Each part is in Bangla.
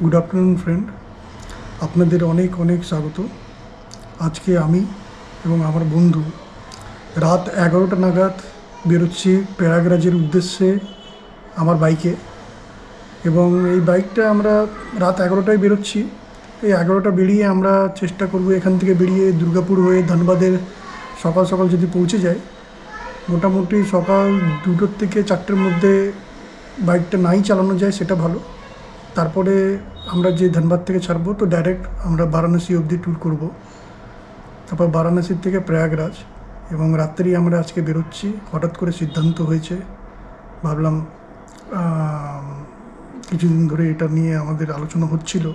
গুড আফটারনুন ফ্রেন্ড, আপনাদের অনেক অনেক স্বাগত। আজকে আমি এবং আমার বন্ধু রাত 11টা নাগাদ বেরোচ্ছি প্রয়াগরাজের উদ্দেশ্যে আমার বাইকে। এবং এই বাইকটা আমরা রাত 11টায় বেরোচ্ছি। এই 11টা বেরিয়ে আমরা চেষ্টা করব এখান থেকে বেরিয়ে দুর্গাপুর হয়ে ধানবাদের সকাল সকাল যদি পৌঁছে যায়। মোটামুটি সকাল 2টোর থেকে 4টের মধ্যে বাইকটা নাই চালানো যায় সেটা ভালো। তারপরে আমরা যে ধানবাদ থেকে ছাড়বো তো ডাইরেক্ট আমরা বারাণসী অবধি ট্যুর করব। তারপর বারাণসীর থেকে প্রয়াগরাজ, এবং রাত্রেই আমরা আজকে বেরোচ্ছি। হঠাৎ করে সিদ্ধান্ত হয়েছে, ভাবলাম কিছুদিন ধরে এটা নিয়ে আমাদের আলোচনা হচ্ছিল।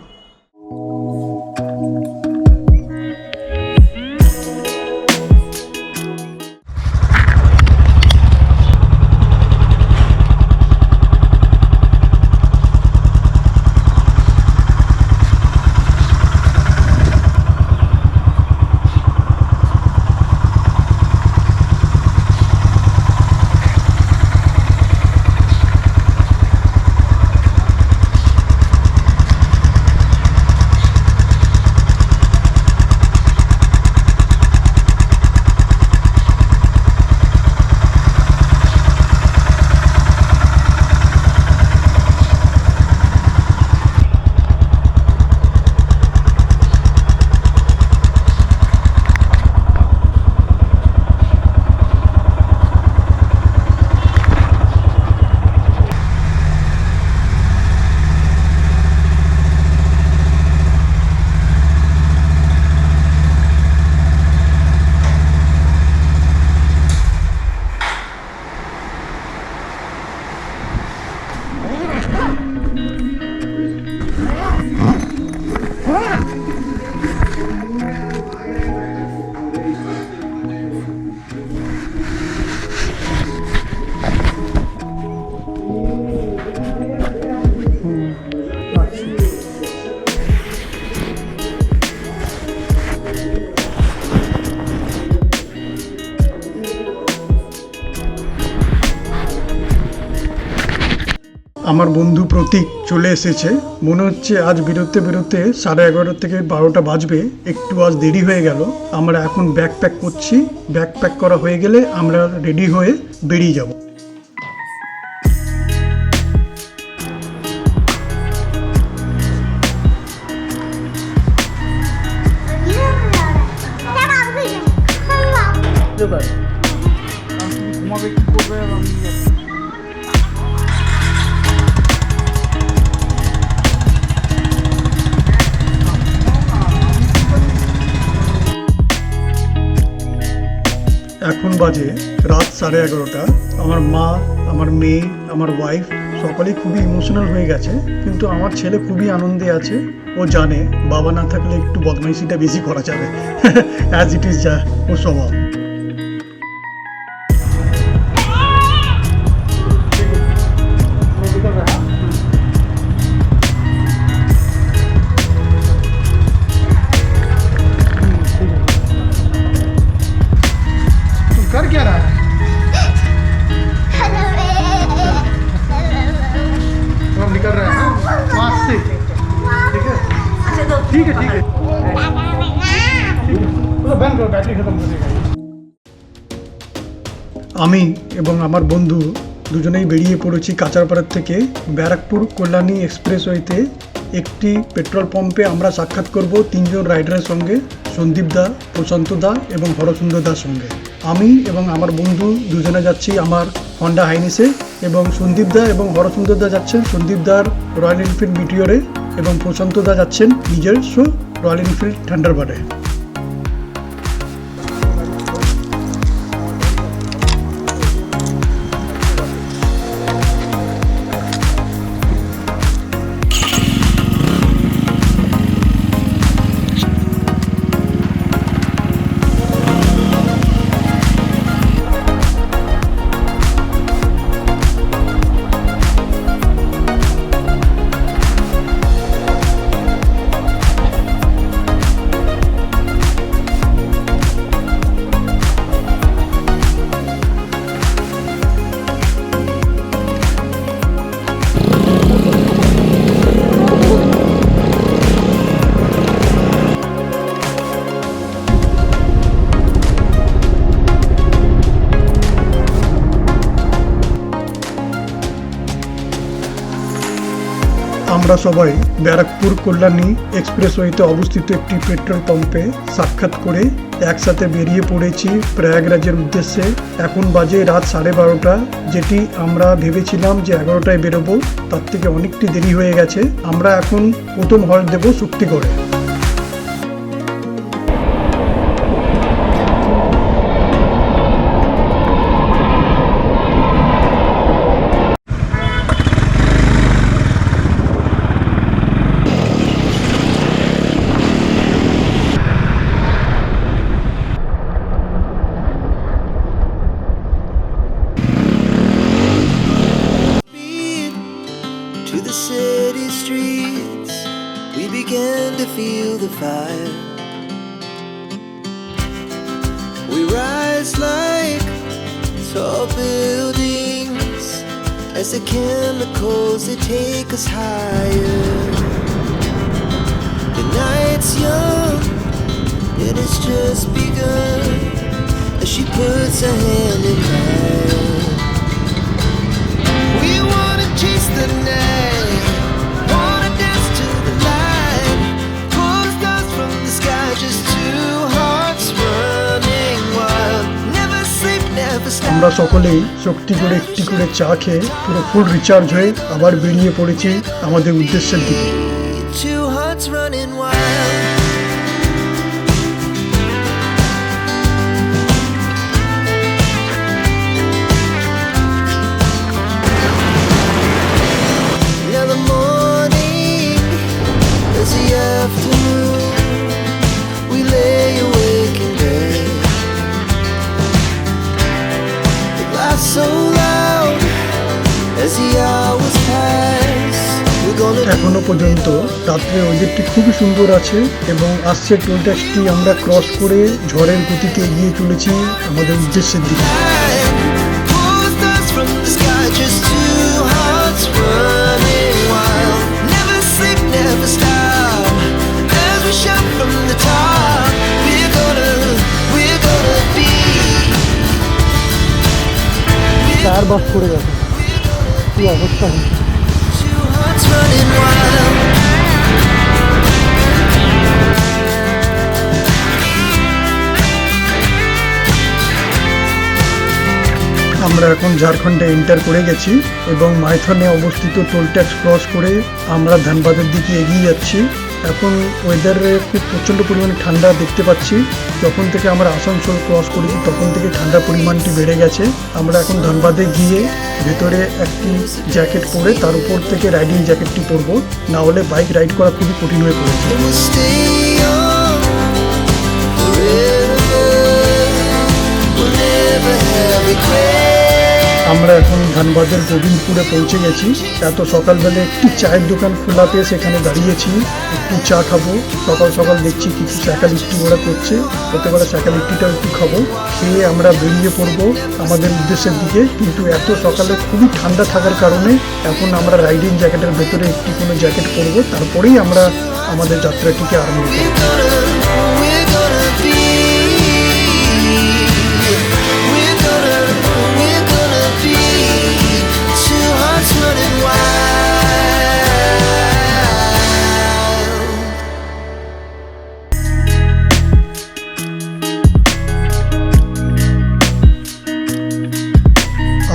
আমার বন্ধু প্রতীক চলে এসেছে। মনে হচ্ছে আজ বেরোতে বেরোতে 11:30 থেকে 12টা বাজবে। একটু আজ দেরি হয়ে গেল। আমরা এখন ব্যাগ প্যাক করছি। ব্যাগ প্যাক করা হয়ে গেলে আমরা রেডি হয়ে বেরিয়ে যাব। এখন বাজে রাত 11:30। আমার মা, আমার মেয়ে, আমার ওয়াইফ সকলেই খুবই ইমোশনাল হয়ে গেছে, কিন্তু আমার ছেলে খুবই আনন্দে আছে। ও জানে বাবা না থাকলে একটু বদমাইশিটা বেশি করা যাবে। অ্যাজ ইট ইজ, যা ও স্বভাব। कर क्या रहा है? तो हम निकल रहे हैं वहाँ से। ठीक है, ठीक है, ठीक है, तो बंद करो, बैटरी खत्म हो जाएगा। আমি এবং আমার বন্ধু দুজনেই বেরিয়ে পড়েছি কাঁচারপাড়ার থেকে ব্যারাকপুর কল্যাণী এক্সপ্রেসওয়েতে। একটি পেট্রোল পাম্পে আমরা সাক্ষাৎ করব 3 জন রাইডারের সঙ্গে, সন্দীপ দা, প্রশান্ত দা এবং হরসুন্দর দার সঙ্গে। আমি এবং আমার বন্ধু দুজনে যাচ্ছি আমার হন্ডা হাইনেসে, এবং সন্দীপ দা এবং হরসুন্দর দা যাচ্ছেন সন্দীপ দার রয়্যাল এনফিল্ড মিটিওরে, এবং প্রশান্ত দা যাচ্ছেন নিজস্ব রয়্যাল এনফিল্ড থান্ডারবার্ডে। আমরা সবাই ব্যারাকপুর কল্যাণী এক্সপ্রেসওয়েতে অবস্থিত একটি পেট্রোল পাম্পে সাক্ষাৎ করে একসাথে বেরিয়ে পড়েছি প্রয়াগরাজের উদ্দেশ্যে। এখন বাজে রাত 12:30, যেটি আমরা ভেবেছিলাম যে 11টায় বেরোবো, তার থেকে অনেকটি দেরি হয়ে গেছে। আমরা এখন প্রথম হল্ট দেব শক্তিগড়ে। To the city streets, we began to feel the fire. We rise like tall buildings as the chemicals they take us higher. The night's young and it's just begun as she puts her hand in mine. We wanna chase the night, wanna dance to the light, pull the stars from the sky, just two hearts running wild, never sleep, never stop. আমরা সকলেই শক্তিগড়ে একটি করে চা খেয়ে পুরো ফুল রিচার্জ হয়ে আবার বেরিয়ে পড়েছি আমাদের উদ্দেশ্যের দিকে। Two hearts running wild. Now the morning is the afternoon. We lay awake in bed. The laughs so loud as the hours pass. We're gonna এখনো পর্যন্ত রাত্রে ওয়েদারটি খুবই সুন্দর আছে এবং আসছে টোল ট্যাক্সটি আমরা ক্রস করে ঝড়ের গতিতে এগিয়ে চলেছি আমাদের উদ্দেশ্যের দিকে। pull the stars from the sky, just two hearts running wild. Never sleep, never stop. As we shout from the top, we're gonna be. চার বাস করে গেছে, কি অবস্থা হচ্ছে। Two hearts running wild. আমরা এখন ঝাড়খণ্ডে এন্টার করে গেছি এবং মাইথনে অবস্থিত টোল ট্যাক্স ক্রস করে আমরা ধানবাদের দিকে এগিয়ে যাচ্ছি। এখন ওয়েদারে খুব প্রচণ্ড পরিমাণে ঠান্ডা দেখতে পাচ্ছি। যখন থেকে আমরা আসানসোল ক্রস করেছি তখন থেকে ঠান্ডার পরিমাণটি বেড়ে গেছে। আমরা এখন ধানবাদে গিয়ে ভেতরে একটি জ্যাকেট পরে তার উপর থেকে রাইডিং জ্যাকেটটি পরবো, না হলে বাইক রাইড করা খুবই কঠিন হয়ে পড়েছে। We'll stay young forever. We'll never have regret. আমরা এখন ধানবাদের গোবিন্দপুরে পৌঁছে গেছি। এত সকালবেলা একটি চায়ের দোকান খোলা পেয়ে সেখানে দাঁড়িয়েছি, একটু চা খাবো। সকাল সকাল দেখছি কিছু শাঁকা লিট্টি ওরা করছে, হতে পারে শাঁকা লিট্টিটাও একটু খাবো। খেয়ে আমরা বেরিয়ে পড়বো আমাদের উদ্দেশ্যের দিকে। কিন্তু এত সকালে খুবই ঠান্ডা থাকার কারণে এখন আমরা রাইডিং জ্যাকেটের ভেতরে একটি কোনো জ্যাকেট পরবো, তারপরেই আমরা আমাদের যাত্রাটিকে আরম্ভ করবো। We're gonna be. We're gonna be. Two hearts running wild.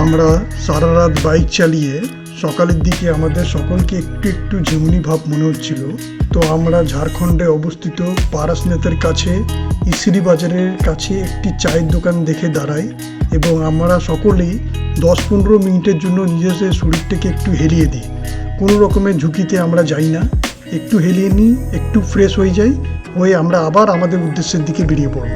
আমরা সারা রাত বাইক চালিয়ে সকালের দিকে আমাদের সকলকে একটু একটু ঝিমুনি ভাব মনে হচ্ছিল। তো আমরা ঝাড়খণ্ডে অবস্থিত পারাসনেতের কাছে ইসরি বাজারের কাছে একটি চায়ের দোকান দেখে দাঁড়াই এবং আমরা সকলেই 10-15 মিনিটের জন্য নিজেদের শরীরটাকে একটু হেলিয়ে দিই। কোনো রকমের ঝুঁকিতে আমরা যাই না, একটু হেলিয়ে নিই, একটু ফ্রেশ হয়ে যাই, হয়ে আমরা আবার আমাদের উদ্দেশ্যের দিকে বেরিয়ে পড়ব।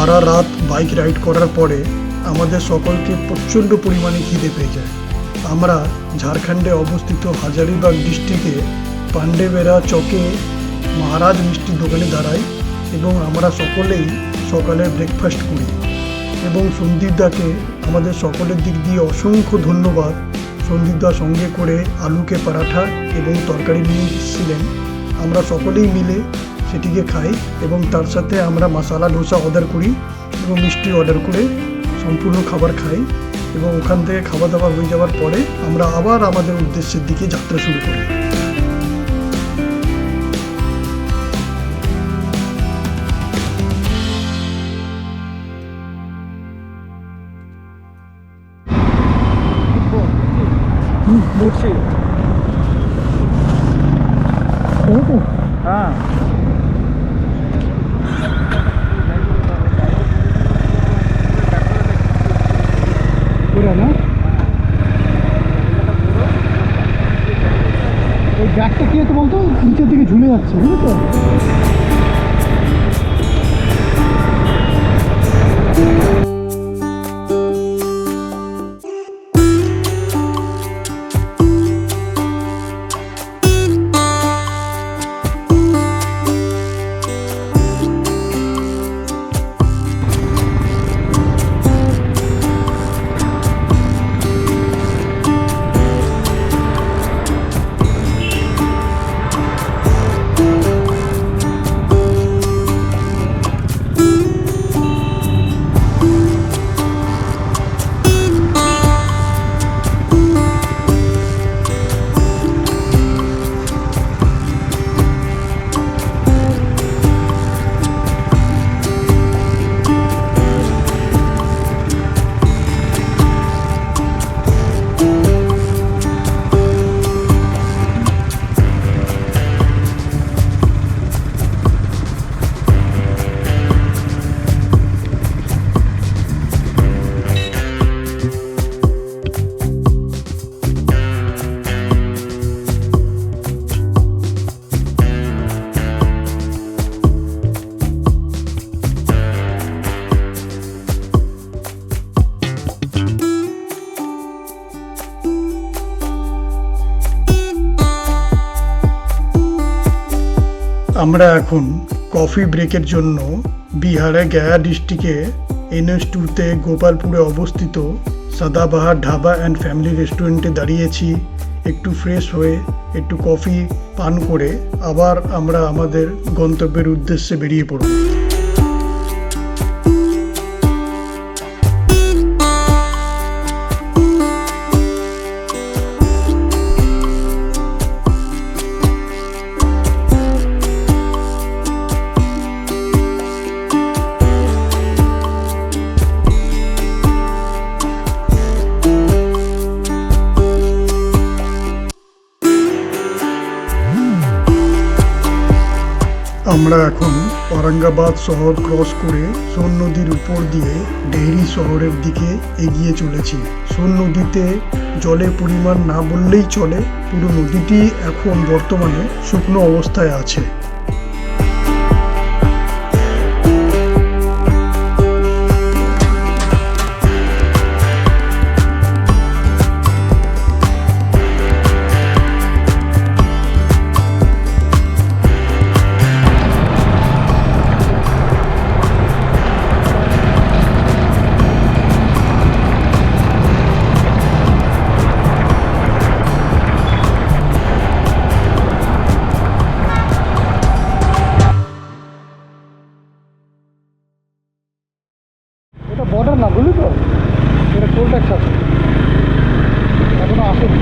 সারা রাত বাইক রাইড করার পরে আমাদের সকলকে প্রচণ্ড পরিমাণে খিদে পেয়ে যায়। আমরা ঝাড়খণ্ডে অবস্থিত হাজারিবাগ ডিস্ট্রিক্টে পান্ডেবেরা চকে মহারাজ মিষ্টির দোকানে দাঁড়াই এবং আমরা সকলেই সকালে ব্রেকফাস্ট করি এবং সন্দীপদাকে আমাদের সকলের দিক দিয়ে অসংখ্য ধন্যবাদ। সন্দীপদা সঙ্গে করে আলুকে পরাঠা এবং তরকারি নিয়ে এসেছিলেন। আমরা সকলেই মিলে সেটিকে খাই এবং তার সাথে আমরা মশালা ডোসা অর্ডার করি এবং মিষ্টি অর্ডার করে সম্পূর্ণ খাবার খাই এবং ওখান থেকে খাওয়া দাওয়া হয়ে যাওয়ার পরে আমরা আবার আমাদের উদ্দেশ্যের দিকে যাত্রা শুরু করি। বুঝছি। হ্যাঁ পুরো না ওই ব্যাগটা কি হতো বলতো, নিচের দিকে ঝুলে যাচ্ছে, বুঝলি তো? আমরা এখন কফি ব্রেকের জন্য বিহারে গয়া ডিস্ট্রিক্টে NH2-তে গোপালপুরে অবস্থিত সদাবাহার ঢাবা অ্যান্ড ফ্যামিলি রেস্টুরেন্টে দাঁড়িয়েছি। একটু ফ্রেশ হয়ে একটু কফি পান করে আবার আমরা আমাদের গন্তব্যের উদ্দেশ্যে বেরিয়ে পড়ব। আমরা এখন औरंगाबाद শহর ক্রস করে সোন নদীর উপর দিয়ে ডেহরি শহরের দিকে এগিয়ে চলেছি। সোন নদীতে জলের পরিমাণ না বললেই চলে, পুরো নদীটি এখন বর্তমানে শুকনো অবস্থায় আছে। এটা বর্ডার না, বুঝলি তো? এটা টোল ট্যাক্স আছে, এখনো আসেনি।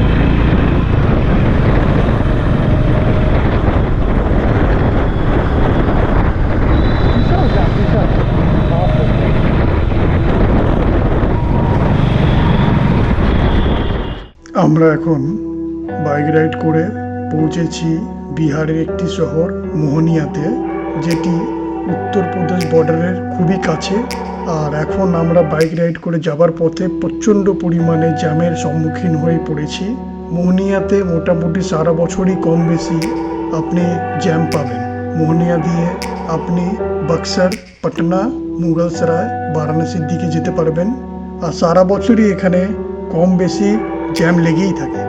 বিশাল জ্যাম, বিশাল। আমরা এখন বাইক রাইড করে পৌঁছেছি বিহারের একটি শহর মোহনিয়াতে, যেটি উত্তরপ্রদেশ বর্ডারের খুবই কাছে। আর এখন আমরা বাইক রাইড করে যাবার পথে প্রচণ্ড পরিমাণে জ্যামের সম্মুখীন হয়ে পড়েছি। মোহনিয়াতে মোটামুটি সারা বছরই কম বেশি আপনি জ্যাম পাবেন। মোহনিয়া দিয়ে আপনি বক্সার, পাটনা, মুঘলসরায় বারাণসীর দিকে যেতে পারবেন। আর সারা বছরই এখানে কম বেশি জ্যাম লেগেই থাকে।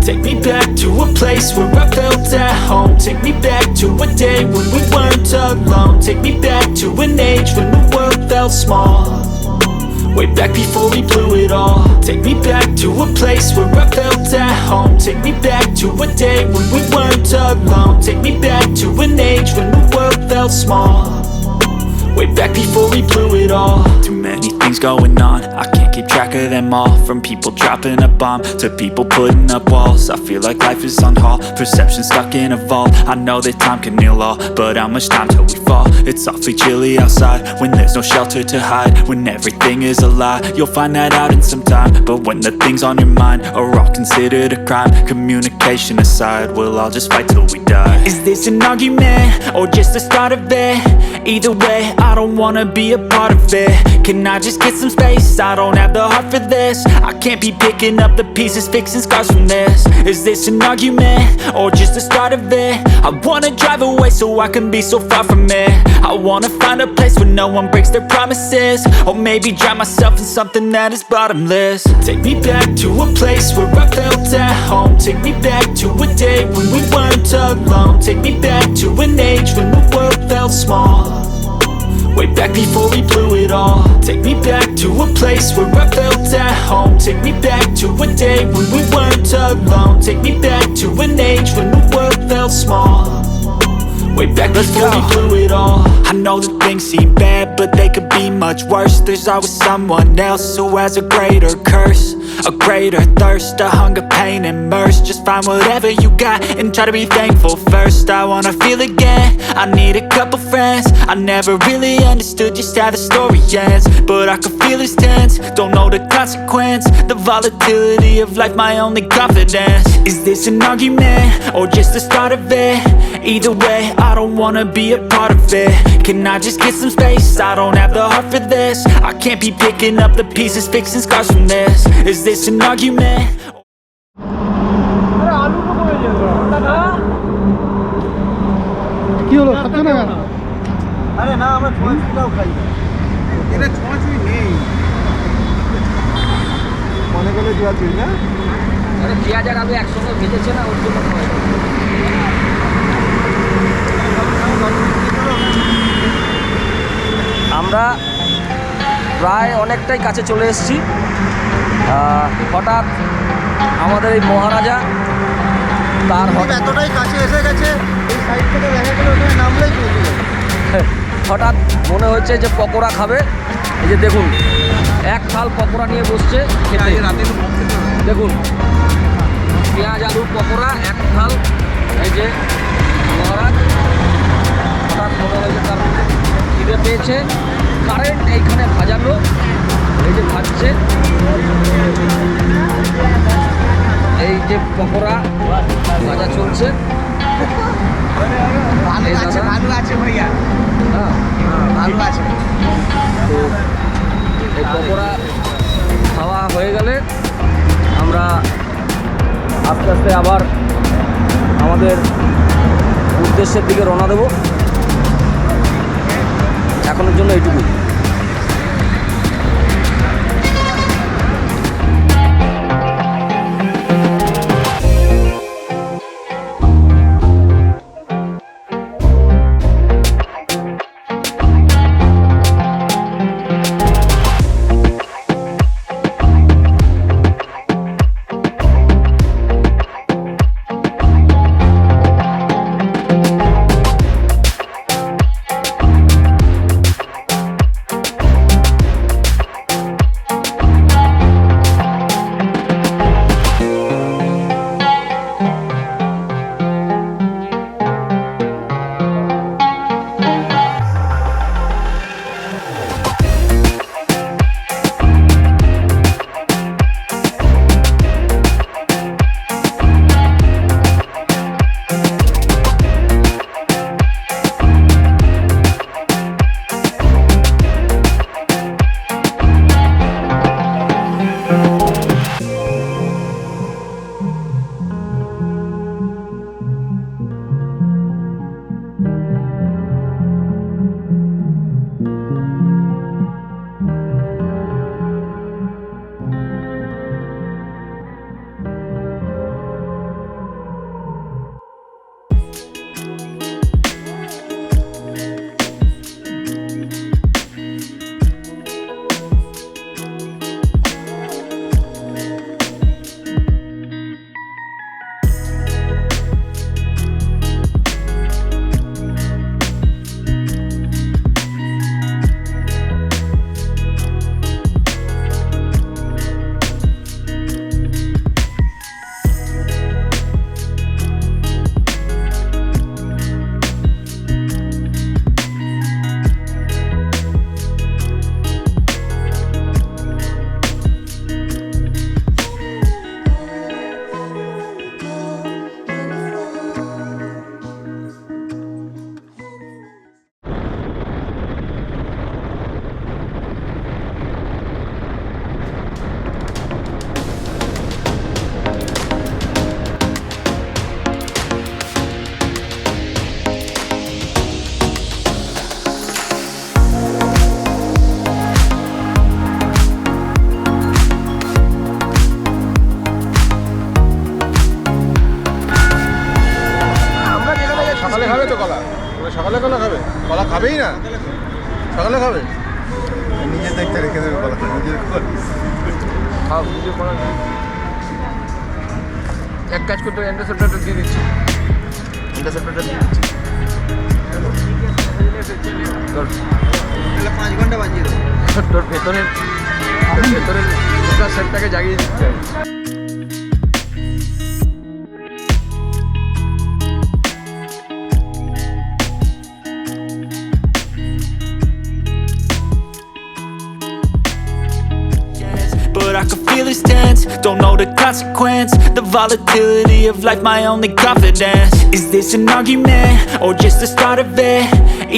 Take me back to a place where I felt at home. Take me back to a day when we weren't alone. Take me back to an age when the world felt small. Way back before we blew it all. Take me back to a place where I felt at home. Take me back to a day when we weren't alone. Take me back to an age when the world felt small. Way back before we blew it all. Too many things going on, I can't keep track of them all. From people dropping a bomb to people putting up walls. I feel like life is on hold, perception stuck in a vault. I know that time can heal all, but how much time till we fall? It's awfully chilly outside, when there's no shelter to hide. When everything is a lie, you'll find that out in some time. But when the things on your mind are all considered a crime, communication aside, we'll all just fight till we die. Is this an argument, or just the start of it? Either way, I don't wanna be a part of it. Can I just get some space? I don't have the heart for this. I can't be picking up the pieces, fixing scars from this. Is this an argument, or just the start of it? I wanna drive away so I can be so far from it. I wanna find a place where no one breaks their promises. Or maybe drown myself in something that is bottomless. Take me back to a place where I felt at home. Take me back to a day when we weren't alone. Take me back to an age when the world felt small. Way back before we blew it all. Take me back to a place where I felt at home. Take me back to a day when we weren't alone. Take me back to an age when the world felt small. Way back before we blew it all. I know that things seem bad, but they could be much worse. There's always someone else who has a greater curse, a greater thirst, a hunger, pain, and mercy. Just find whatever you got and try to be thankful first. I wanna feel again, I need a couple friends. I never really understood just how the story ends, but I can feel it's tense, don't know the consequence. The volatility of life, my only confidence. Is this an argument, or just the start of it? Either way, I don't wanna be a part of it. Can I just get some space? I don't have the heart for this. I can't be picking up the pieces, fixing scars from this. Is this an argument? কি হলো খাচ্ছে না কেন? আরে না, আমরা ছোঁয়াছুঁইটাও খাই না। এটা ছোঁয়াছুঁই নেই, মনে গেলে ছোঁয়াছুঁই না। আরে পেঁয়াজ আর আলু একসঙ্গে ভেজেছে না, ওর জন্য খাওয়া যায়। আমরা প্রায় অনেকটাই কাছে চলে এসেছি। হঠাৎ আমাদের এই মহারাজা তার এতটাই কাছে এসে গেছে, এই সাইড থেকে দেখা গেল ওখানে নামলেই পৌঁছে যাবে। হঠাৎ মনে হচ্ছে যে পকোড়া খাবে। এই যে দেখুন, এক থাল পকোড়া নিয়ে বসছে খেতে। দেখুন, পেঁয়াজ আলুর পকোড়া এক থাল। এই যে মহারাজ হঠাৎ মনে হয়েছে তার খিদে পেয়েছে, কারেন্ট এইখানে ভাজালো, এই যে ভাজছে। এই যে পকোড়া ভাজা চলছে। এই দাদা, ভালো আছে ভাইয়া, হ্যাঁ ভালো আছে। তো এই পকোড়া খাওয়া হয়ে গেলে আমরা আস্তে আস্তে আবার আমাদের উদ্দেশ্যের দিকে রওনা দেব। এখনের জন্য এইটুকুই। সকালে কলা খাবে? কলা খাবেই না? সকালে খাবে? নিজে দেখতে রেখে দেবে কলা খাবে নিজের খাও ভিডিও করা যায়। এক কাজ করতে ইন্টারসেপ্টারটা দিয়ে দিচ্ছি। ইন্টারসেপ্টারটা দিয়ে দিচ্ছি। তোর 5 ঘন্টা বাজিয়ে দেবো। তোর ভেতরের গোটা সেটটাকে জাগিয়ে দিতে হবে। But I can feel it's tense, don't know the consequence. The volatility of life, my only confidence. Is this an argument, or just the start of it?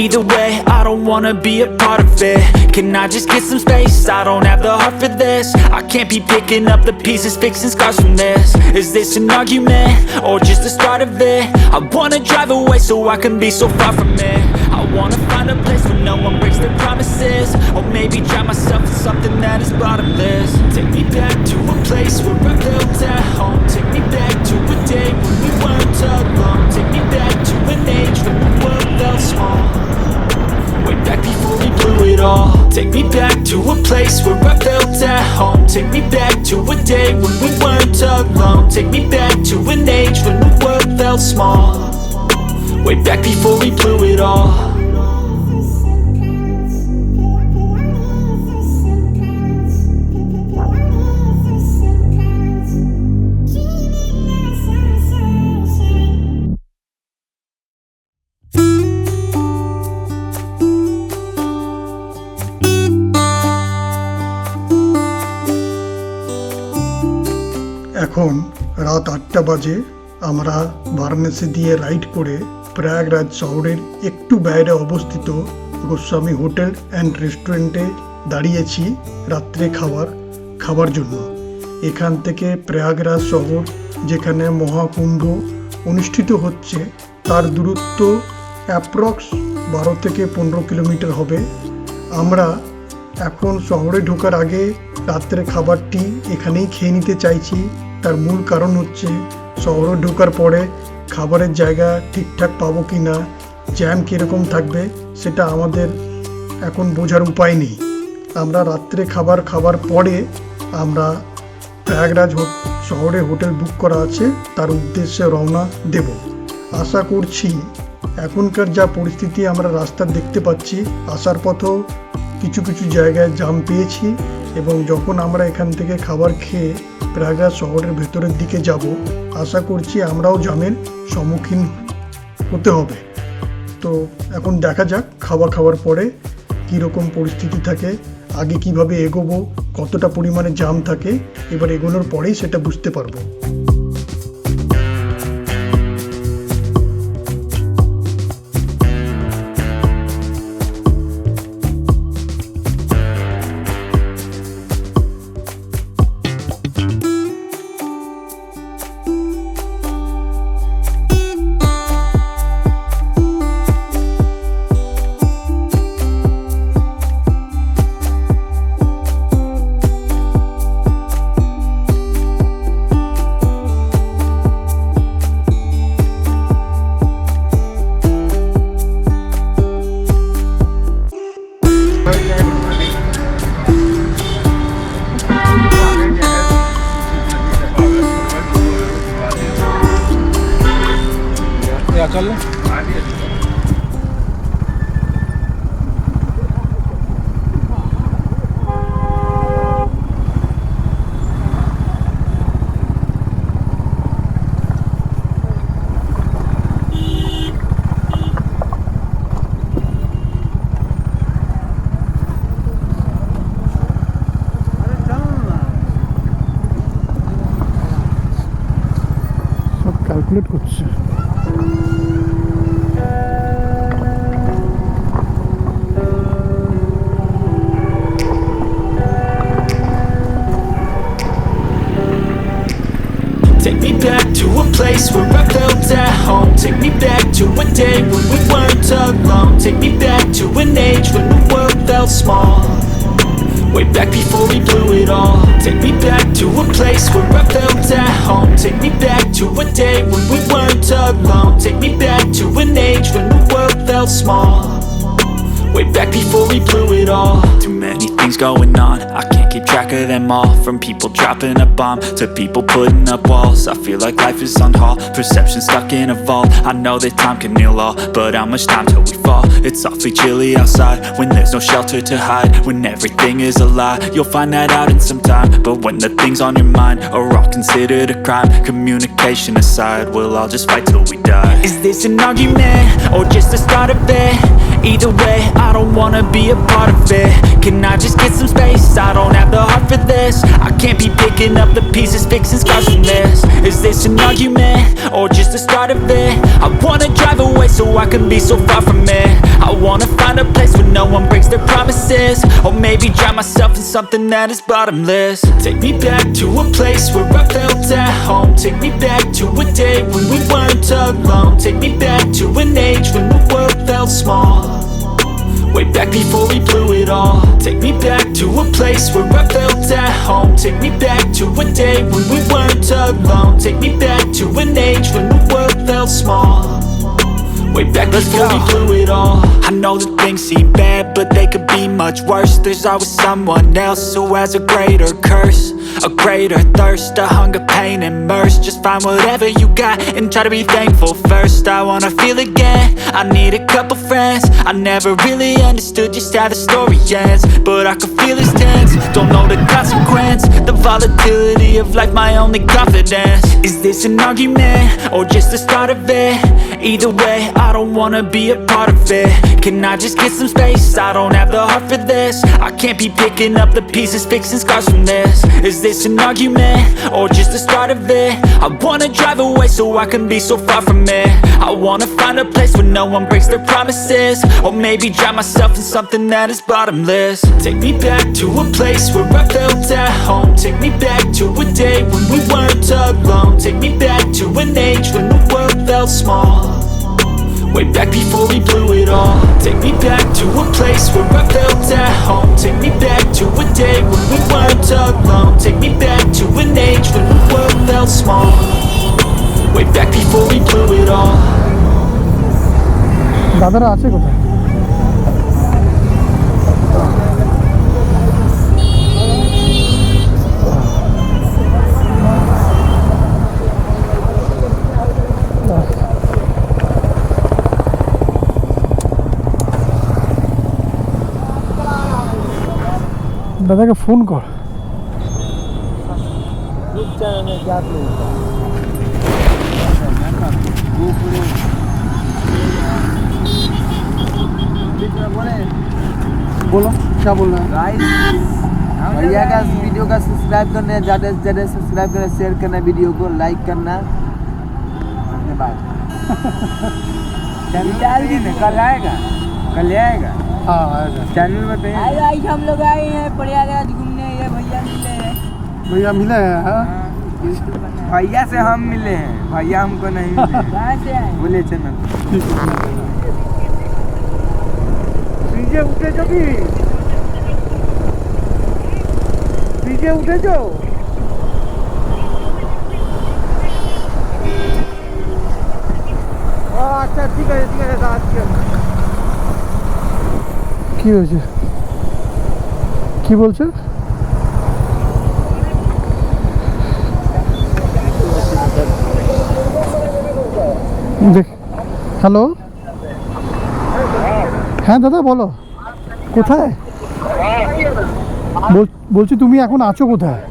Either way, I don't wanna be a part of it. Can I just get some space? I don't have the heart for this. I can't be picking up the pieces, fixing scars from this. Is this an argument, or just the start of it? I wanna drive away so I can be so far from it. I wanna find a place where no one breaks their promises, or maybe drown myself in something that is bottomless. Take me back to a place where I felt at home. Take me back to a day when we weren't alone. Take me back to an age when the world felt small, way back before we blew it all. Take me back to a place where I felt at home. Take me back to a day when we weren't alone. Take me back to an age when the world felt small, way back before we blew it all. এখন রাত 8টা বাজে। আমরা বারাণসী দিয়ে রাইড করে প্রয়াগরাজ শহরের একটু বাইরে অবস্থিত গোস্বামী হোটেল অ্যান্ড রেস্টুরেন্টে দাঁড়িয়েছি রাত্রে খাবার জন্য। এখান থেকে প্রয়াগরাজ শহর যেখানে মহাকুম্ভ অনুষ্ঠিত হচ্ছে তার দূরত্ব অ্যাপ্রক্স 12 থেকে 15 কিলোমিটার হবে। আমরা এখন শহরে ঢোকার আগে রাত্রে খাবারটি এখানেই খেয়ে নিতে চাইছি। তার মূল কারণ হচ্ছে শহরে ঢোকার পরে খাবারের জায়গা ঠিকঠাক পাবো কি না, জ্যাম কীরকম থাকবে সেটা আমাদের এখন বোঝার উপায় নেই। আমরা রাত্রে খাবার পরে আমরা প্রয়াগরাজ শহরে হোটেল বুক করা আছে তার উদ্দেশ্যে রওনা দেব। আশা করছি এখনকার যা পরিস্থিতি আমরা রাস্তা দেখতে পাচ্ছি, আসার পথেও কিছু জায়গায় জ্যাম পেয়েছি, এবং যখন আমরা এখান থেকে খাবার খেয়ে প্রয়াগরাজ শহরের ভেতরের দিকে যাব, আশা করছি আমরাও জ্যামের সম্মুখীন হতে হবে। তো এখন দেখা যাক খাওয়ার পরে কীরকম পরিস্থিতি থাকে, আগে কিভাবে এগোবো, কতটা পরিমাণে জ্যাম থাকে, এবার এগোনোর পরেই সেটা বুঝতে পারবো। চল সব ক্যালকুলেট করছে। Take me back to a place where I felt at home. Take me back to a day when we weren't alone. Take me back to an age when the world felt small, way back before we blew it all. Take me back to a place where I felt at home. Take me back to a day when we weren't alone. Take me back to an age when the world felt felt small. Way back before we blew it all. Too many things going on, I can't keep track of them all. From people dropping a bomb to people putting up walls. I feel like life is on hold, perception stuck in a vault. I know that time can heal all, but how much time till we fall? It's awfully chilly outside when there's no shelter to hide. When everything is a lie, you'll find that out in some time. But when the things on your mind are all considered a crime, communication aside, we'll all just fight till we die. Is this an argument or just the start of it? Either way, I don't wanna be a part of it. Can I just get some space? I don't have the heart for this. I can't be picking up the pieces, fixing scars from this. Is this an argument or just the start of it? I wanna drive away so I can be so far from it. I wanna find a place where no one breaks their promises. Or maybe drown myself in something that is bottomless. Take me back to a place where I felt at home. Take me back to a day when we weren't alone. Take me back to an age when the world felt small. Way back before we blew it all. Take me back to a place where I felt at home. Take me back to a day when we weren't alone. Take me back to an age when the world felt small. Way back before we blew it all. I know that things seem bad, but they could be much worse. There's always someone else who has a greater curse, a greater thirst, a hunger, pain, and mercy. Just find whatever you got and try to be thankful first. I wanna feel again, I need a couple friends. I never really understood just how the story ends, but I can feel it's tense. Don't know the consequence, the volatility of life, my only confidence. Is this an argument or just the start of it? Either way, I don't wanna be a part of it. Can I just get some space? I don't have the heart for this. I can't be picking up the pieces, fixing scars from this. Is this an argument or just the start of it? I wanna drive away so I can be so far from it. I wanna find a place where no one breaks their promises. Or maybe drown myself in something that is bottomless. Take me back to a place where I felt at home. Take me back to a day when we weren't alone. Take me back to an age when the world felt small. Way back before we blew it all. Take me back to a place where I felt at home. Take me back to a day when we weren't alone. Take me back to an age when the world felt small. Way back before we blew it all. দাদারা আছে কোথায়? দাদাকে ফোন কর। बोलो क्या बोल रहे हैं? भैया का वीडियो का सब्सक्राइब करना है, ज़्यादा से ज़्यादा सब्सक्राइब करना, शेयर करना, वीडियो को लाइक करना। धन्यवाद। कल आएगा, कल आएगा। हाँ आएगा। चैनल में पे आज हम लोग आए हैं प्रयागराज घूमने। ये भैया मिले हैं। भैया मिले हैं? हाँ भैया से हम मिले हैं, भैया हमको नहीं मिले। कहाँ से आए? बोले चैनल डीजे उठे जो भी डीजे उठे जो আচ্ছা ঠিক আছে ঠিক আছে আজকে কি হয়েছে কি বলছে দেখ হ্যালো হ্যাঁ দাদা বলো কোথায় বলছি তুমি এখন আছো কোথায়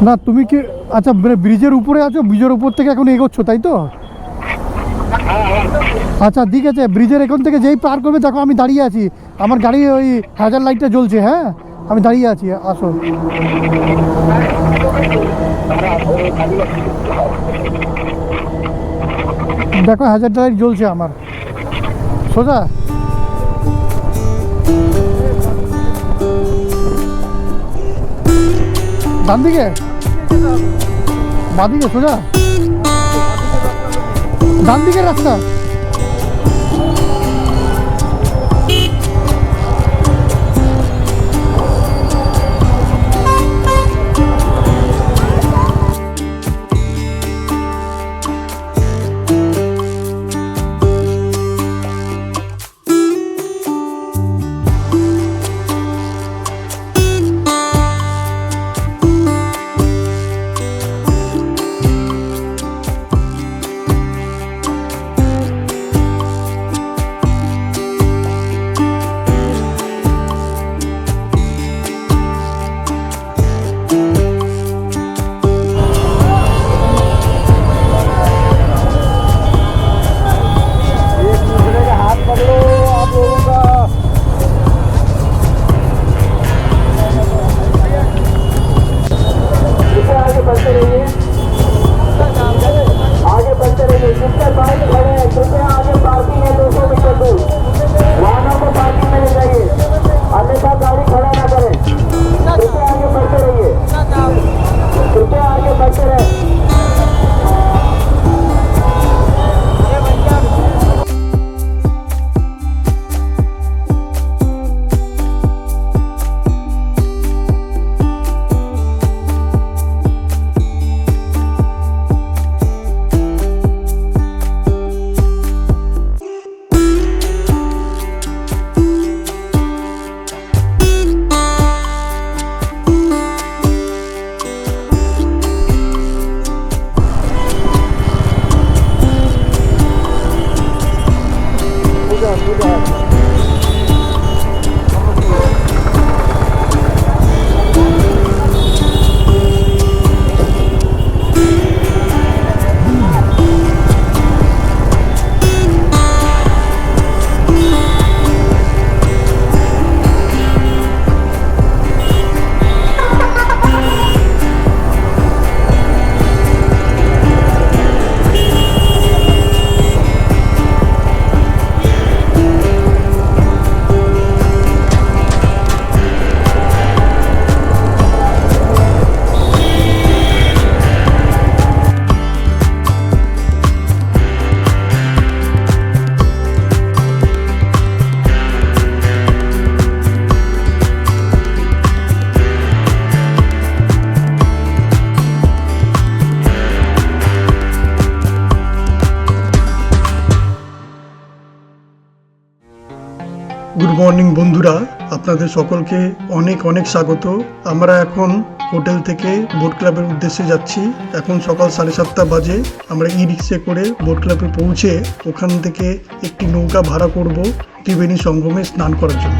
না তুমি কি আচ্ছা ব্রিজের উপরে আছো ব্রিজের উপর থেকে এখন এগোচ্ছ তাই তো আচ্ছা ঠিক আছে ব্রিজের এখান থেকে যেই পার করবে দেখো আমি দাঁড়িয়ে আছি আমার গাড়ি ওই হ্যাজার লাইটটা জ্বলছে হ্যাঁ আমি দাঁড়িয়ে আছি আসো দেখো হ্যাজার লাইট জ্বলছে আমার সোজা ডান দিকে বাঁ দিকে সোজা ডান দিকের রাস্তা মর্নিং বন্ধুরা, আপনাদের সকলকে অনেক অনেক স্বাগত। আমরা এখন হোটেল থেকে বোট ক্লাবের উদ্দেশ্যে যাচ্ছি। এখন সকাল 7:30 বাজে। আমরা ই রিক্সা করে বোট ক্লাবে পৌঁছে ওখান থেকে একটি নৌকা ভাড়া করব ত্রিবেণী সঙ্গমে স্নান করার জন্য।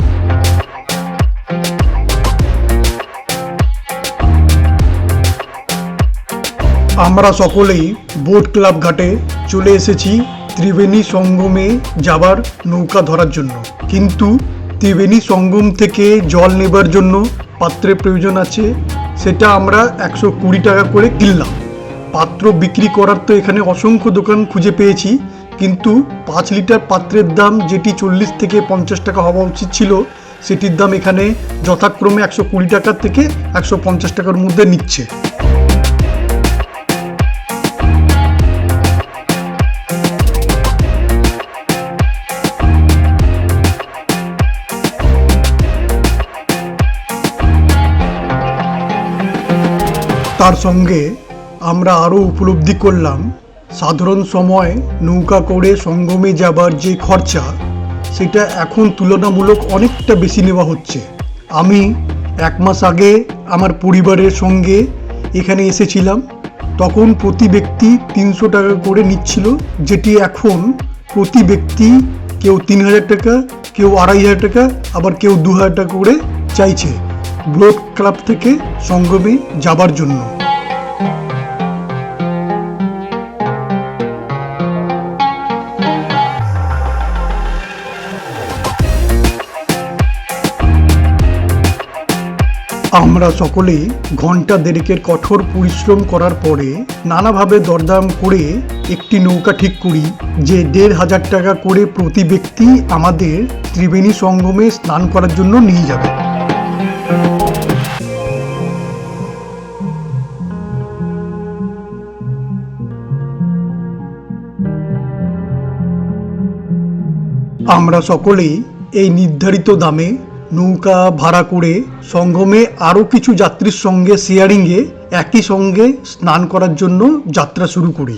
আমরা সকলেই বোট ক্লাব ঘাটে চলে এসেছি ত্রিবেণী সঙ্গমে যাবার নৌকা ধরার জন্য। কিন্তু ত্রিবেণী সঙ্গম থেকে জল নেবার জন্য পাত্রের প্রয়োজন আছে, সেটা আমরা 120 টাকা করে কিনলাম। পাত্র বিক্রি করার তো এখানে অসংখ্য দোকান খুঁজে পেয়েছি, কিন্তু 5 লিটার পাত্রের দাম যেটি 40 থেকে 50 টাকা হওয়া উচিত ছিল, সেটির দাম এখানে যথাক্রমে 120 টাকা থেকে 150 টাকার মধ্যে নিচ্ছে। তার সঙ্গে আমরা আরও উপলব্ধি করলাম সাধারণ সময় নৌকা করে সঙ্গমে যাবার যে খরচা, সেটা এখন তুলনামূলক অনেকটা বেশি নেওয়া হচ্ছে। আমি 1 মাস আগে আমার পরিবারের সঙ্গে এখানে এসেছিলাম, তখন প্রতি ব্যক্তি 300 টাকা করে নিচ্ছিল, যেটি এখন প্রতি ব্যক্তি কেউ 3000 টাকা, কেউ 2500 টাকা, আবার কেউ 2000 টাকা করে চাইছে বোট ক্লাব থেকে সঙ্গমে যাবার জন্য। আমরা সকলেই ঘন্টা দেড়েকের কঠোর পরিশ্রম করার পরে নানাভাবে দরদাম করে একটি নৌকা ঠিক করি, যে 1500 টাকা করে প্রতি ব্যক্তি আমাদের ত্রিবেণী সঙ্গমে স্নান করার জন্য নিয়ে যাবে। আমরা সকলেই এই নির্ধারিত দামে নৌকা ভাড়া করে সঙ্গমে আরও কিছু যাত্রীর সঙ্গে শেয়ারিংয়ে একই সঙ্গে স্নান করার জন্য যাত্রা শুরু করি।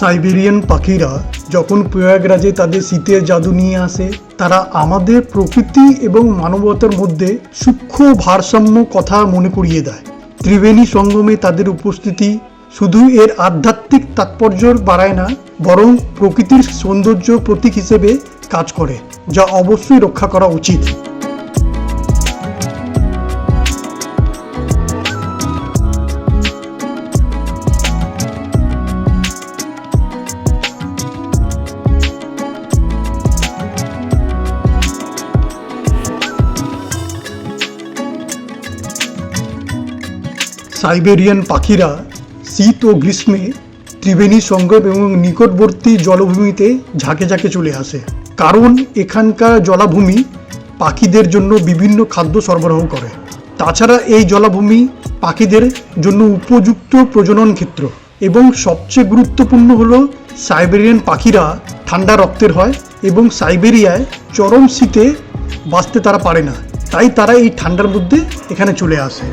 সাইবেরিয়ান পাখিরা যখন প্রয়াগরাজে তাদের শীতের জাদু নিয়ে আসে, তারা আমাদের প্রকৃতি এবং মানবতার মধ্যে সূক্ষ্ম ভারসাম্য কথা মনে করিয়ে দেয়। ত্রিবেণী সঙ্গমে তাদের উপস্থিতি শুধু এর আধ্যাত্মিক তাৎপর্য বাড়ায় না, বরং প্রকৃতির সৌন্দর্য প্রতীক হিসেবে কাজ করে, যা অবশ্যই রক্ষা করা উচিত। সাইবেরিয়ান পাখিরা শীত ও গ্রীষ্মে ত্রিবেণী সঙ্গম এবং নিকটবর্তী জলভূমিতে ঝাঁকে ঝাঁকে চলে আসে, কারণ এখানকার জলাভূমি পাখিদের জন্য বিভিন্ন খাদ্য সরবরাহ করে। তাছাড়া এই জলাভূমি পাখিদের জন্য উপযুক্ত প্রজনন ক্ষেত্র, এবং সবচেয়ে গুরুত্বপূর্ণ হলো সাইবেরিয়ান পাখিরা ঠান্ডা রক্তের হয় এবং সাইবেরিয়ায় চরম শীতে বাঁচতে তারা পারে না, তাই তারা এই ঠান্ডার মধ্যে এখানে চলে আসে।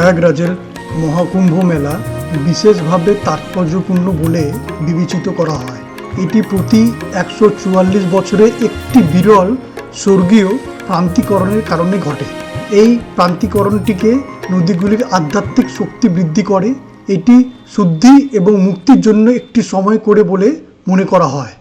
প্রয়াগরাজের মহাকুম্ভ মেলা বিশেষভাবে তাৎপর্যপূর্ণ বলে বিবেচিত করা হয়। এটি প্রতি 144 বছরে একটি বিরল স্বর্গীয় প্রান্তিকরণের কারণে ঘটে। এই প্রান্তিকরণটিকে নদীগুলির আধ্যাত্মিক শক্তি বৃদ্ধি করে। এটি শুদ্ধি এবং মুক্তির জন্য একটি সময় করে বলে মনে করা হয়।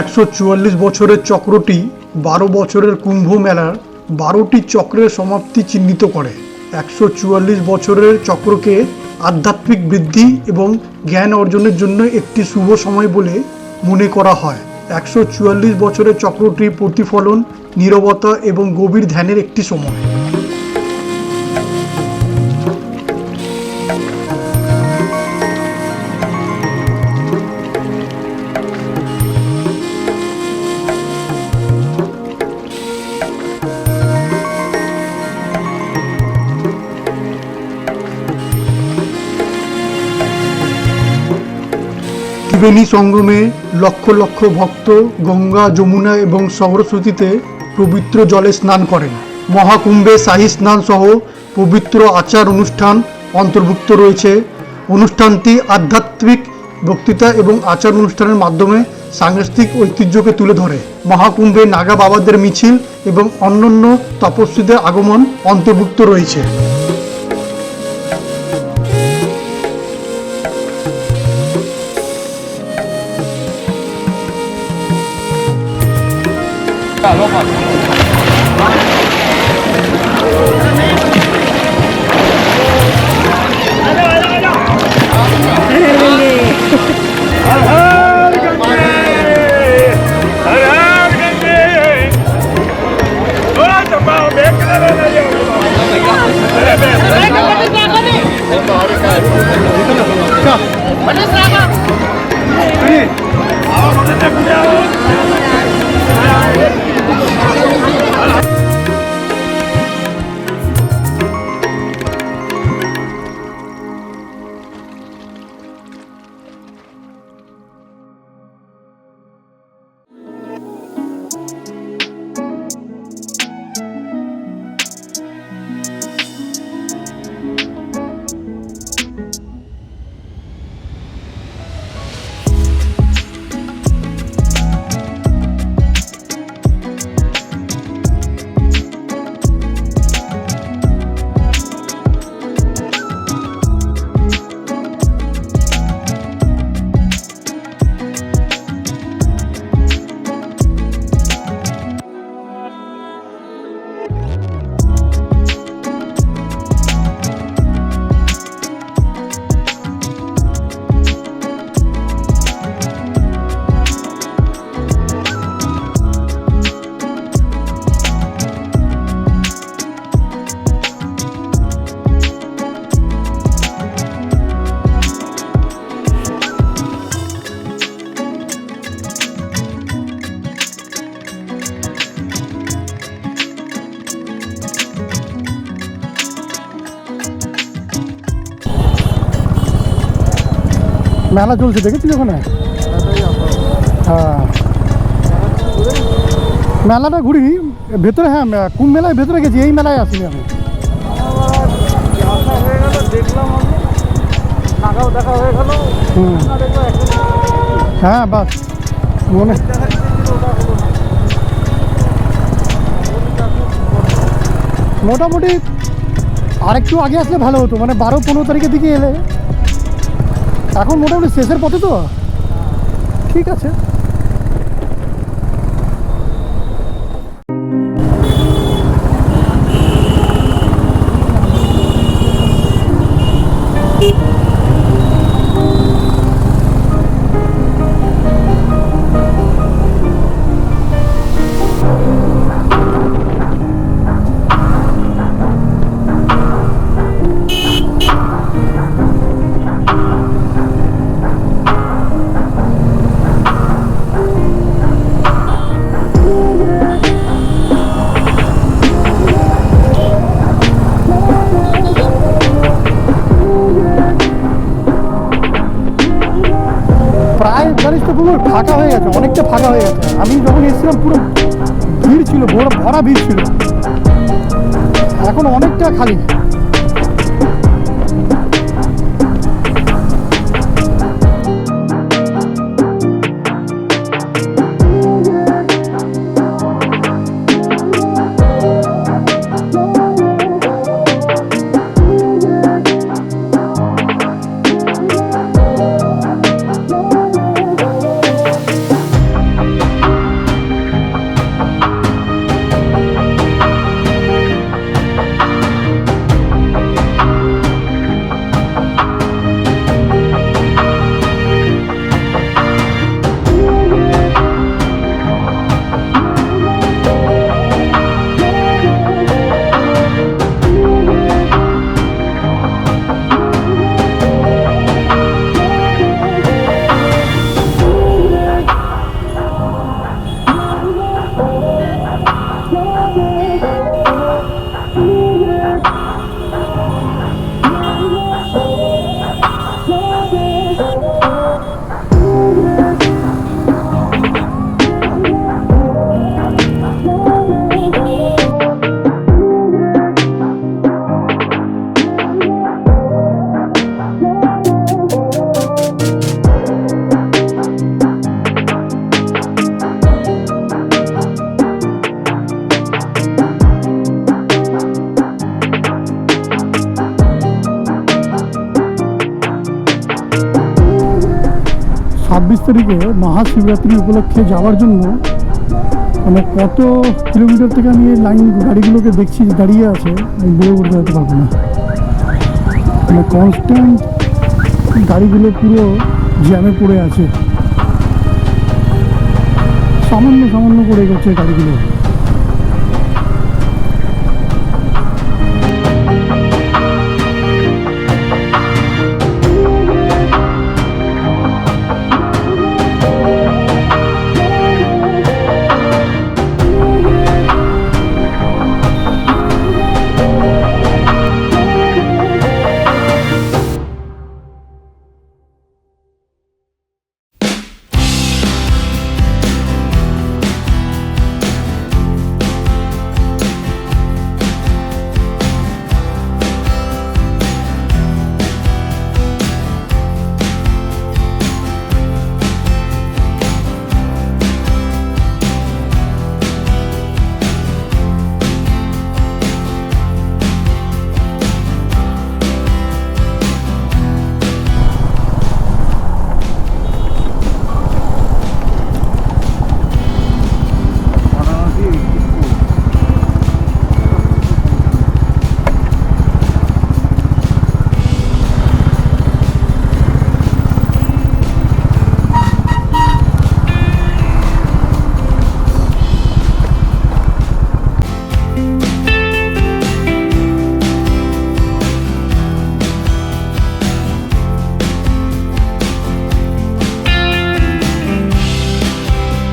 একশো 144 বছরের চক্রটি 12 বছরের কুম্ভ মেলার 12টি চক্রের সমাপ্তি চিহ্নিত করে। 144 বছরের চক্রকে আধ্যাত্মিক বৃদ্ধি এবং জ্ঞান অর্জনের জন্য একটি শুভ সময় বলে মনে করা হয়। 144 বছরের চক্রটি প্রতিফলন, নীরবতা এবং গভীর ধ্যানের একটি সময়। ত্রিবেণী সঙ্গমে লক্ষ লক্ষ ভক্ত গঙ্গা, যমুনা এবং সরস্বতীতে পবিত্র জলে স্নান করেন। মহাকুম্ভে শাহী স্নান সহ পবিত্র আচার অনুষ্ঠান অন্তর্ভুক্ত রয়েছে। অনুষ্ঠানটি আধ্যাত্মিক বক্তৃতা এবং আচার অনুষ্ঠানের মাধ্যমে সাংস্কৃতিক ঐতিহ্যকে তুলে ধরে। মহাকুম্ভে নাগা বাবাদের মিছিল এবং অন্যান্য তপস্বীদের আগমন অন্তর্ভুক্ত রয়েছে। মেলা চলছে দেখেছিস ওখানে? হ্যাঁ, মেলাটা ঘুরিনি ভেতরে। হ্যাঁ, কুম্ভ মেলায় ভেতরে গেছি, এই মেলায় আসিনি আমি। হ্যাঁ বাস মনে মোটামুটি আরেকটু আগে আসলে ভালো হতো, মানে 12-15 তারিখের দিকে এলে। এখন মোটামুটি শেষের পথে তো, ঠিক আছে। ব্রিজটা পুরো ফাঁকা হয়ে গেছে, অনেকটা ফাঁকা হয়ে গেছে। আমি যখন এসেছিলাম পুরো ভিড় ছিল, ভরা ভিড় ছিল, এখন অনেকটা খালি। 26 তারিখে মহাশিবরাত্রি উপলক্ষে যাওয়ার জন্য মানে কত কিলোমিটার থেকে আমি এই লাইন গাড়িগুলোকে দেখছি দাঁড়িয়ে আছে, আমি বলে বলতে যেতে পারবো না। মানে কনস্ট্যান্ট গাড়িগুলো পুরো জ্যামে পড়ে আছে, সামান্য সামান্য করে গেছে গাড়িগুলো।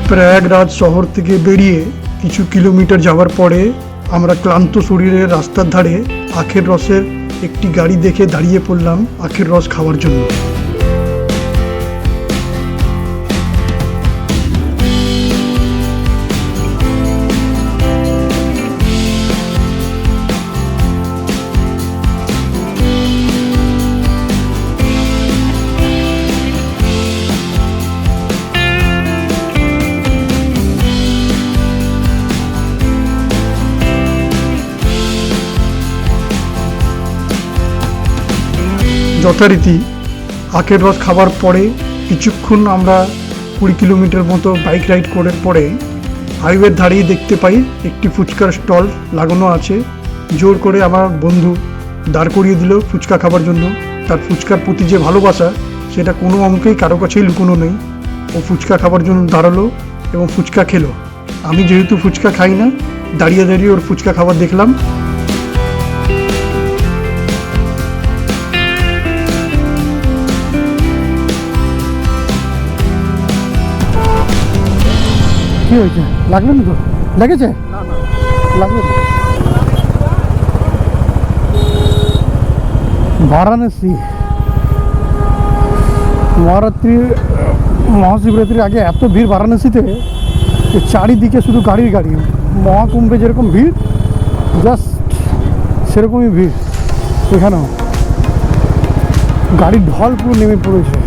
প্রয়াগরাজ শহর থেকে বেরিয়ে কিছু কিলোমিটার যাওয়ার পরে আমরা ক্লান্ত শরীরে রাস্তার ধারে আখের রসের একটি গাড়ি দেখে দাঁড়িয়ে পড়লাম আখের রস খাওয়ার জন্য। যথারীতি আখের রস খাবার পরে কিছুক্ষণ আমরা 20 কিলোমিটার মতো বাইক রাইড করার পরে হাইওয়ের ধারেই দেখতে পাই একটি ফুচকার স্টল লাগানো আছে। জোর করে আমার বন্ধু দাঁড় করিয়ে দিল ফুচকা খাবার জন্য। তার ফুচকার প্রতি যে ভালোবাসা সেটা কোনো অঙ্কেই কারো কাছেই লুকোনো নেই। ও ফুচকা খাবার জন্য দাঁড়ালো এবং ফুচকা খেলো। আমি যেহেতু ফুচকা খাই না, দাঁড়িয়ে দাঁড়িয়ে ওর ফুচকা খাবার দেখলাম। কি হয়েছে? লাগলো না তো? লেগেছে? লাগলো না। বারাণসী মহাশিবরাত্রির আগে এত ভিড় বারাণসীতে যে চারিদিকে শুধু গাড়ি গাড়ি। মহাকুম্ভে যেরকম ভিড় জাস্ট সেরকমই ভিড় এখানেও, গাড়ির ঢল পুরো নেমে পড়েছে।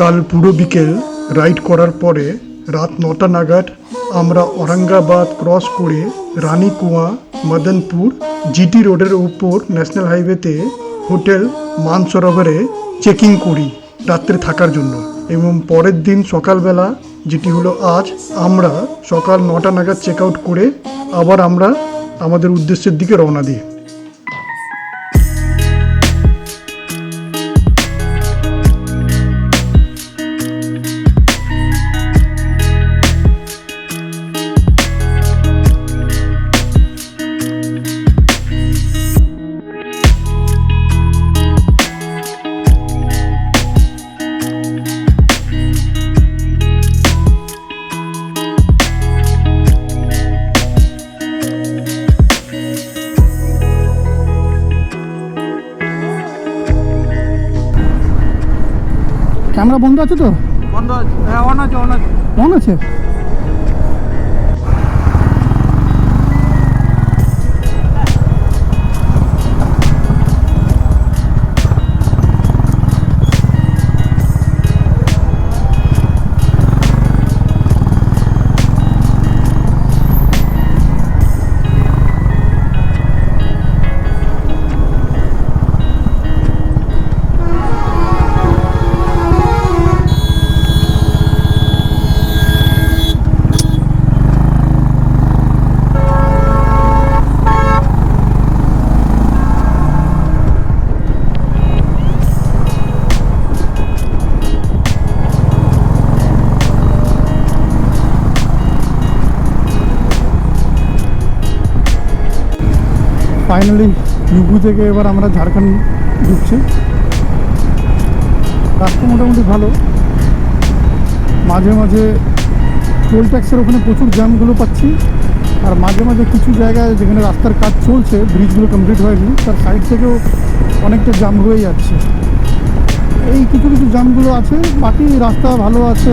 কাল পুরো বিকেল রাইড করার পরে রাত 9টা নাগাদ আমরা ঔরঙ্গাবাদ ক্রস করে রানীকুয়া মদনপুর জিটি রোডের উপর ন্যাশনাল হাইওয়েতে হোটেল মানসরোবরে চেকিং করি রাত্রে থাকার জন্য, এবং পরের দিন সকালবেলা যেটি হলো আজ, আমরা সকাল 9টা নাগাদ চেক আউট করে আবার আমরা আমাদের উদ্দেশ্যের দিকে রওনা দিই। ক্যামেরা বন্ধ আছে তো? বন্ধ আছে, হ্যাঁ অন আছে, অন আছে। ফাইনালি ইউপি থেকে এবার আমরা ঝাড়খণ্ড ঢুকছি। রাস্তা মোটামুটি ভালো, মাঝে মাঝে টোল ট্যাক্সের ওখানে প্রচুর জ্যামগুলো পাচ্ছি, আর মাঝে মাঝে কিছু জায়গায় যেখানে রাস্তার কাজ চলছে, ব্রিজগুলো কমপ্লিট হয়নি, তার সাইড থেকেও অনেকটা জ্যাম হয়ে যাচ্ছে। এই কিছু কিছু জ্যামগুলো আছে, বাকি রাস্তা ভালো আছে।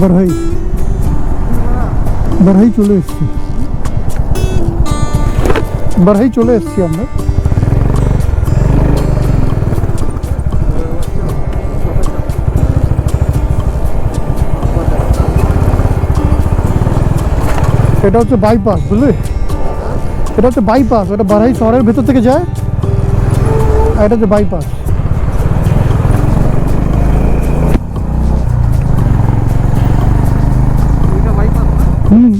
বারহাই চলে এসেছি আমরা। এটা হচ্ছে বাইপাস, বুঝলি? এটা হচ্ছে বাইপাস, এটা বারহাই শহরের ভেতর থেকে যায়, আর এটা হচ্ছে bypass. Hmm.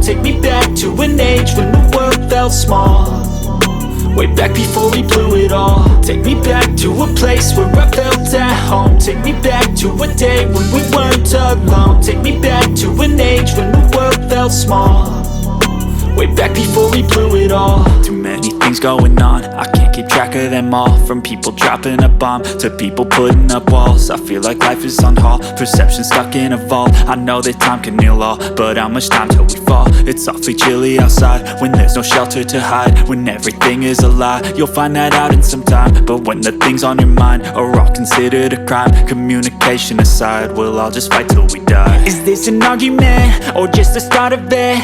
Take me back to an age when the world felt small. Way back before we blew it all. Take me back to a place where I felt at home. Take me back to a day when we weren't alone. Take me back to an age when the world felt small. Way back before we blew it all. Too many things going on, I can't keep track of them all. From people dropping a bomb to people putting up walls. I feel like life is on hold, perception stuck in a vault. I know that time can heal all, but how much time till we fall? It's awfully chilly outside, when there's no shelter to hide. When everything is a lie, you'll find that out in some time. But when the things on your mind are all considered a crime, communication aside, we'll all just fight till we die. Is this an argument, or just the start of it?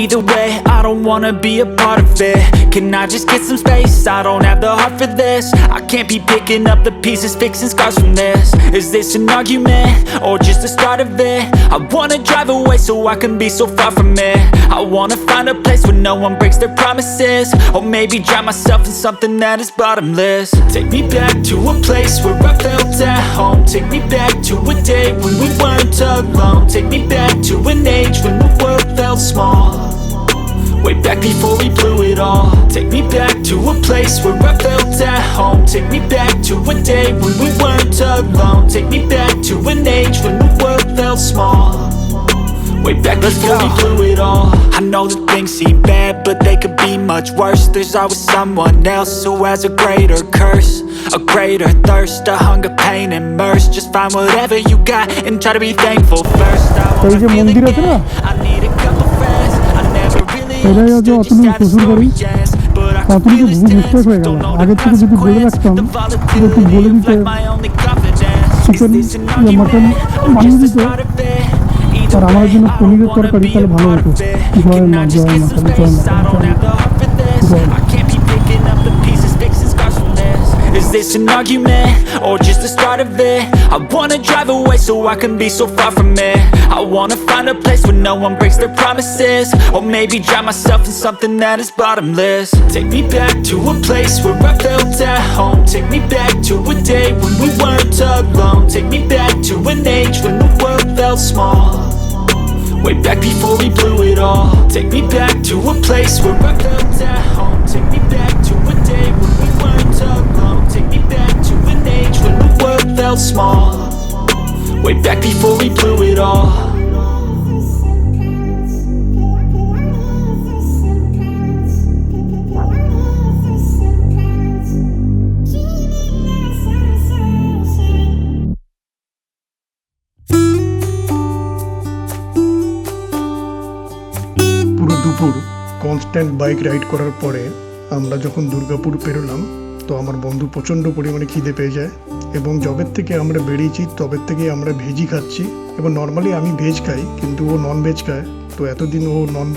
Either way, I don't wanna be a part of it. Can I just get some space? I don't have the heart for this. I can't be picking up the pieces, fixing scars from this. Is this an argument, or just the start of it? I wanna drive away so I can be so far from it. I wanna find a place where no one breaks their promises, or maybe drown myself in something that is bottomless. Take me back to a place where I felt at home. Take me back to a day when we weren't alone. Take me back to an age when the world felt small. Way back before we blew it all. Take me back to a place where I felt at home. Take me back to a day when we weren't alone. Take me back to an age when the world felt small. Way back before we blew it all. I know that things seem bad, but they could be much worse. There's always someone else who has a greater curse, a greater thirst, a hunger, pain and mercy. Just find whatever you got and try to be thankful first. I এই যে মন্দির আছে না, I need a couple friends. I never really এটাই হচ্ছে understood অতনুর just how the শ্বশুর বাড়ি। story ends, but I অতনুকে can feel বহু it মিস্টেক হয়ে গেল, আগের থেকে যদি বলে রাখতাম the যে একটু বলে volatility দিতে of my only confidence. Chicken Is this an ইয়ে মাটন argument or বানিয়ে just the দিত, start of it? আর আমার জন্য পনিরের তরকারি, তাহলে ভালো হতো। জয় মা, জয় মা, জয় মা, জয় মা। I can't be picking up the pieces, fixing scars from this. Is this an argument, or just the start of it? I wanna drive away so I can be so far from it. I wanna find a place where no one breaks their promises, or maybe drown myself in something that is bottomless. Take me back to a place where I felt at home. Take me back to a day when we weren't alone. Take me back to an age when the world felt small, way back before we blew it all. Take me back to a place where I felt at home. Take me back to a day when we weren't alone. Take me back to an age when the world felt small, way back before we blew it all. পুরো দুপুর কনস্ট্যান্ট বাইক রাইড করার পরে আমরা যখন দুর্গাপুর পেরোলাম, তো আমার বন্ধু প্রচণ্ড পরিমাণে খিদে পেয়ে যায়, এবং যবের থেকে আমরা বেরিয়েছি তবের থেকে আমরা ভেজই খাচ্ছি। এবং নর্মালি আমি ভেজ খাই, কিন্তু ও নন ভেজ খায়। তো এতদিন ও নন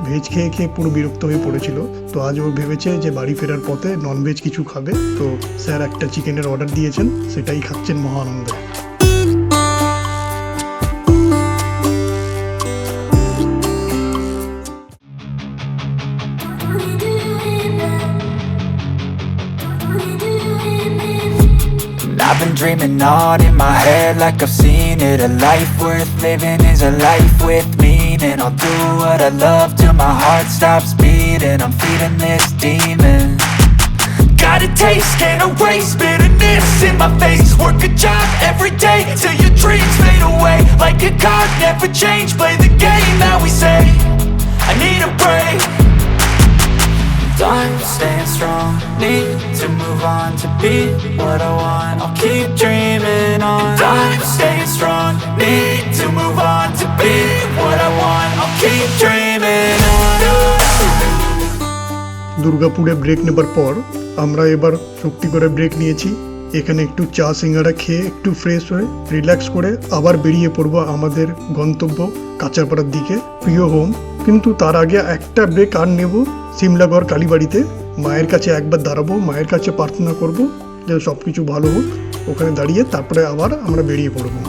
ভেজ খেয়ে খেয়ে পুরো বিরক্ত হয়ে পড়েছিল। তো আজ ও ভেবেছে যে বাড়ি ফেরার পথে নন ভেজ কিছু খাবে। তো স্যার একটা চিকেনের অর্ডার দিয়েছেন, সেটাই খাচ্ছেন মহা আনন্দে। I've been dreaming on in my head like I've seen it. A life worth living is a life with meaning. I'll do what I love till my heart stops beating. I'm feeding this demon. Got a taste, can't erase bitterness in my face. Work a job every day till your dreams fade away. Like a card, never change. Play the game that we say. I need a break. I'm staying strong, need to move on to be what I want. I'll keep dreaming on. I'm staying strong, need to move on to be what I want. I'll keep dreaming on. দুর্গাপুরে ব্রেক নেবার পর আমরা এবার শক্তি করে ব্রেক নিয়েছি। এখানে একটু চা সিঙ্গারা খেয়ে একটু ফ্রেশ হয়ে রিল্যাক্স করে আবার বেরিয়ে পড়বো আমাদের গন্তব্য কাঁচাপাড়ার দিকে, প্রিয় হোম। কিন্তু তার আগে একটা ব্রেক আর নেব সিমলাগড় কালীবাড়িতে। মায়ের কাছে একবার দাঁড়াবো, মায়ের কাছে প্রার্থনা করব যে সব কিছু ভালো হোক। ওখানে দাঁড়িয়ে তারপরে আবার আমরা বেরিয়ে পড়বো।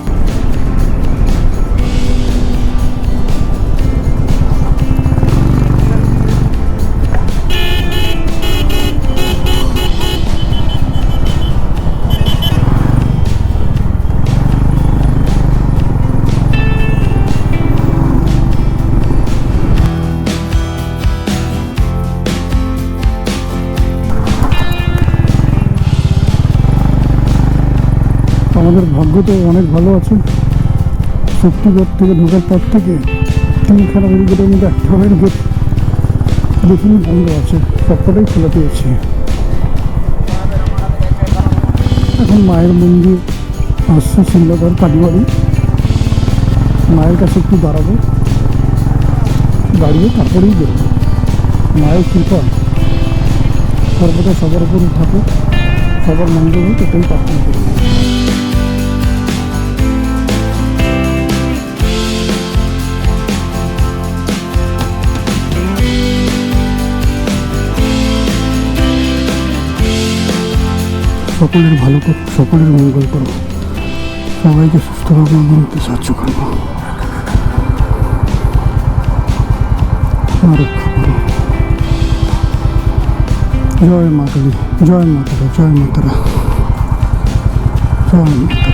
আমাদের ভাগ্য তো অনেক ভালো আছে। শক্তিগড় থেকে ঢোকার পর থেকে তিনখানা রেলগেটের মধ্যে একটা রেলগেট দেখিনি বন্ধ আছে, সবকটাই খোলা পেয়েছি। এখন মায়ের মন্দির আসছে সিমলাগড় কালীবাড়ি, মায়ের কাছে একটু দাঁড়াবো, দাঁড়িয়ে তারপরেই বেরোবো। মায়ের কৃপা সর্বদা সবার উপর থাকুক, সবার মঙ্গল হোক, এটাই প্রার্থনা করি। সকলের ভালো করো, সকলের মঙ্গল করো, সবাইকে সুস্থভাবে মনতে সাহায্য করবো। জয় মা কালী, জয় মা তারা, জয় মা তারা, জয় মা তারা।